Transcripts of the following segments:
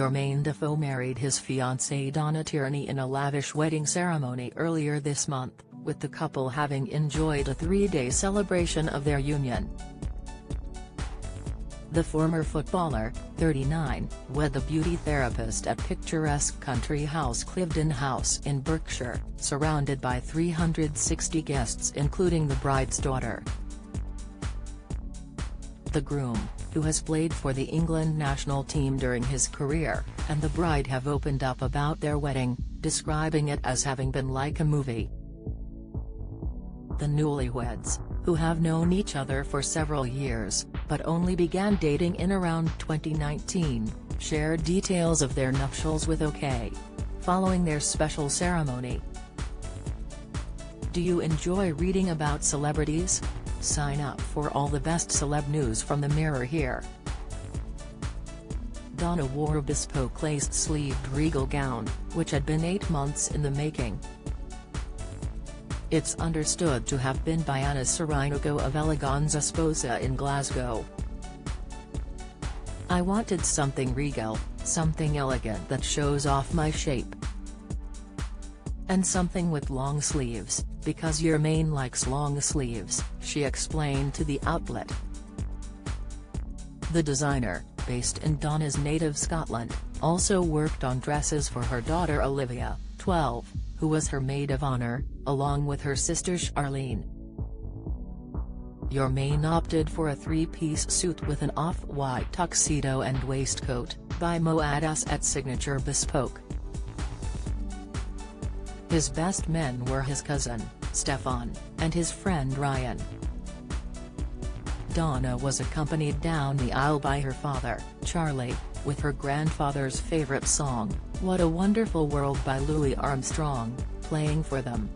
Jermain Defoe married his fiancée Donna Tierney in a lavish wedding ceremony earlier this month, with the couple having enjoyed a 3-day celebration of their union. The former footballer, 39, wed the beauty therapist at picturesque country house Cliveden House in Berkshire, surrounded by 360 guests including the bride's daughter. The groom, who has played for the England national team during his career, and the bride have opened up about their wedding, describing it as having been like a movie. The newlyweds, who have known each other for several years, but only began dating in around 2019, shared details of their nuptials with OK! Following their special ceremony. Do you enjoy reading about celebrities? Sign up for all the best celeb news from the Mirror here. Donna wore a bespoke lace-sleeved regal gown, which had been 8 months in the making. It's understood to have been by Anna Sirinago of Eleganza Sposa in Glasgow. I wanted something regal, something elegant that shows off my shape. And something with long sleeves, because Jermain likes long sleeves, she explained to the outlet. The designer, based in Donna's native Scotland, also worked on dresses for her daughter Olivia, 12, who was her maid of honor, along with her sister Charlene. Jermain opted for a 3-piece suit with an off-white tuxedo and waistcoat, by Moadas at Signature Bespoke. His best men were his cousin, Stefan, and his friend Ryan. Donna was accompanied down the aisle by her father, Charlie, with her grandfather's favorite song, What a Wonderful World by Louis Armstrong, playing for them.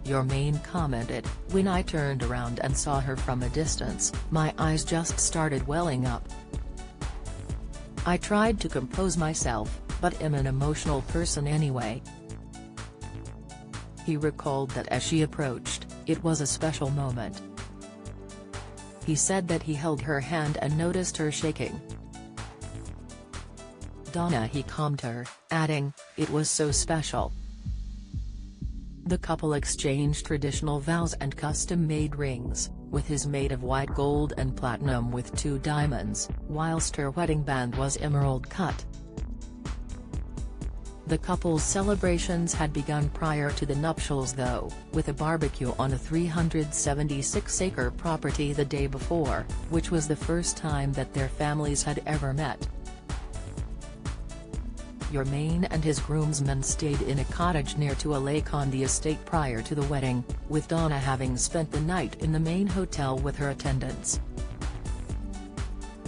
Jermain commented, "When I turned around and saw her from a distance, my eyes just started welling up. I tried to compose myself, but am an emotional person anyway." He recalled that as she approached, it was a special moment. He said that he held her hand and noticed her shaking. Donna he calmed her, adding, "It was so special." The couple exchanged traditional vows and custom-made rings, with his made of white gold and platinum with 2 diamonds, whilst her wedding band was emerald cut. The couple's celebrations had begun prior to the nuptials though, with a barbecue on a 376-acre property the day before, which was the first time that their families had ever met. Jermain and his groomsmen stayed in a cottage near to a lake on the estate prior to the wedding, with Donna having spent the night in the main hotel with her attendants.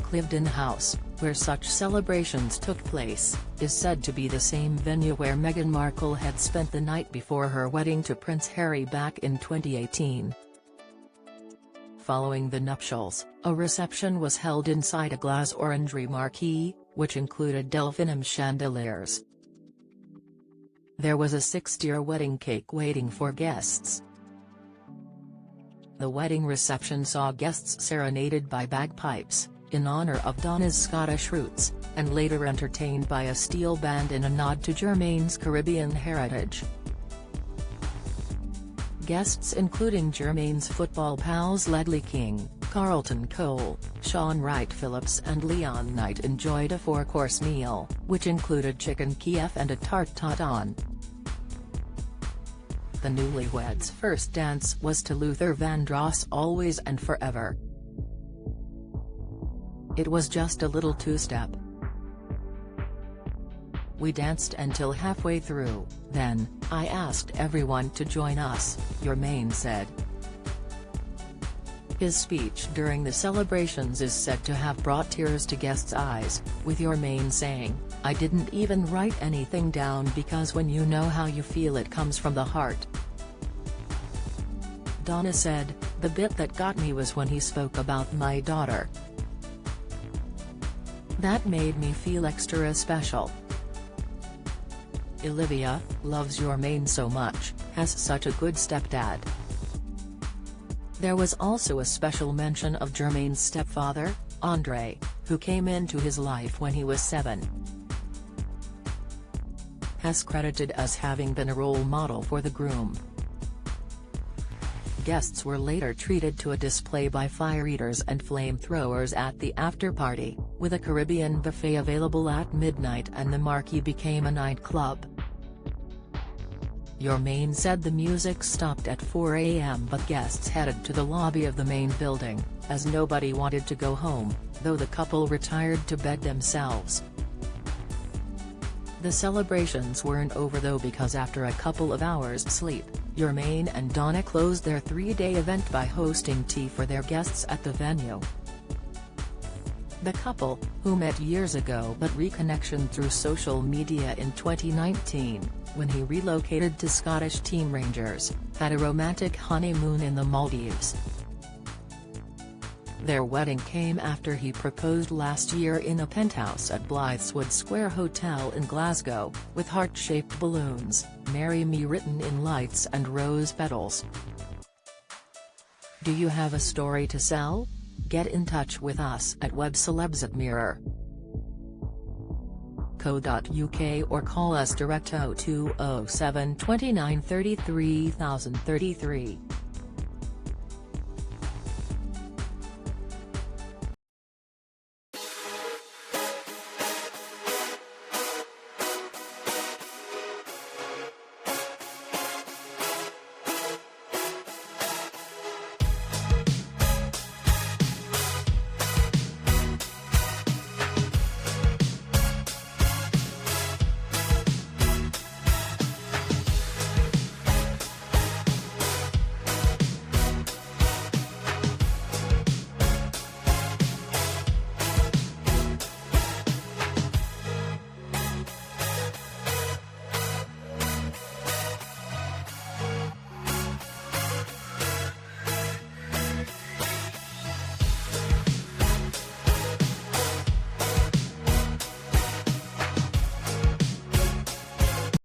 Cliveden House, where such celebrations took place, is said to be the same venue where Meghan Markle had spent the night before her wedding to Prince Harry back in 2018. Following the nuptials, a reception was held inside a glass orangery marquee, which included delphinum chandeliers. There was a 6-tier wedding cake waiting for guests. The wedding reception saw guests serenaded by bagpipes, in honor of Donna's Scottish roots, and later entertained by a steel band in a nod to Jermain's Caribbean heritage. Guests including Jermain's football pals Ledley King, Carlton Cole, Shaun Wright-Phillips and Leon Knight enjoyed a 4-course meal, which included chicken Kiev and a tarte tatin. The newlyweds' first dance was to Luther Vandross' Always and Forever. It was just a little two-step. We danced until halfway through, then, I asked everyone to join us, Jermain said. His speech during the celebrations is said to have brought tears to guests' eyes, with Jermain saying, "I didn't even write anything down because when you know how you feel it comes from the heart." Donna said, "The bit that got me was when he spoke about my daughter. That made me feel extra special. Olivia loves Jermain so much, has such a good stepdad." There was also a special mention of Jermain's stepfather, Andre, who came into his life when he was 7. Has credited as having been a role model for the groom. Guests were later treated to a display by fire eaters and flamethrowers at the after-party, with a Caribbean buffet available at midnight, and the marquee became a nightclub. Jermain said the music stopped at 4 a.m. but guests headed to the lobby of the main building, as nobody wanted to go home, though the couple retired to bed themselves. The celebrations weren't over though, because after a couple of hours sleep, Jermain and Donna closed their 3-day event by hosting tea for their guests at the venue. The couple, who met years ago but reconnection through social media in 2019, when he relocated to Scottish Team Rangers, had a romantic honeymoon in the Maldives. Their wedding came after he proposed last year in a penthouse at Blythswood Square Hotel in Glasgow, with heart-shaped balloons, "Marry Me" written in lights and rose petals. Do you have a story to sell? Get in touch with us at webcelebs@mirror.co.uk or call us direct 0207 29 33 033.